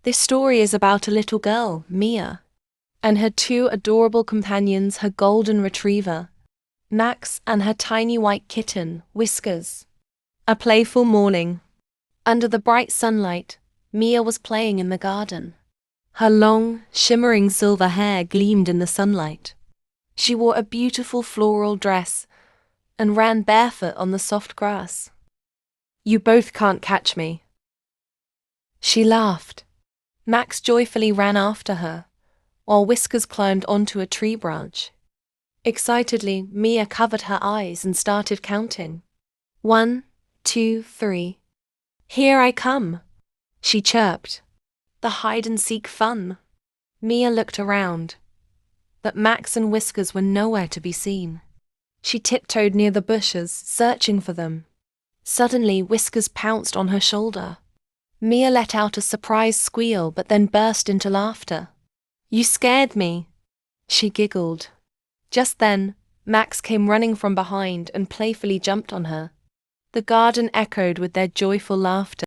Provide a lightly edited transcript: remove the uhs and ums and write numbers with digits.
This story is about a little girl, Mia, and her two adorable companions, her golden retriever, Max, and her tiny white kitten, Whiskers. A playful morning. Under the bright sunlight, Mia was playing in the garden. Her long, shimmering silver hair gleamed in the sunlight. She wore a beautiful floral dress and ran barefoot on the soft grass. "You both can't catch me," she laughed. Max joyfully ran after her, while Whiskers climbed onto a tree branch. Excitedly, Mia covered her eyes and started counting. 1, 2, 3. "Here I come," she chirped. "The hide-and-seek fun." Mia looked around, but Max and Whiskers were nowhere to be seen. She tiptoed near the bushes, searching for them. Suddenly, Whiskers pounced on her shoulder. Mia let out a surprised squeal but then burst into laughter. "You scared me," she giggled. Just then, Max came running from behind and playfully jumped on her. The garden echoed with their joyful laughter.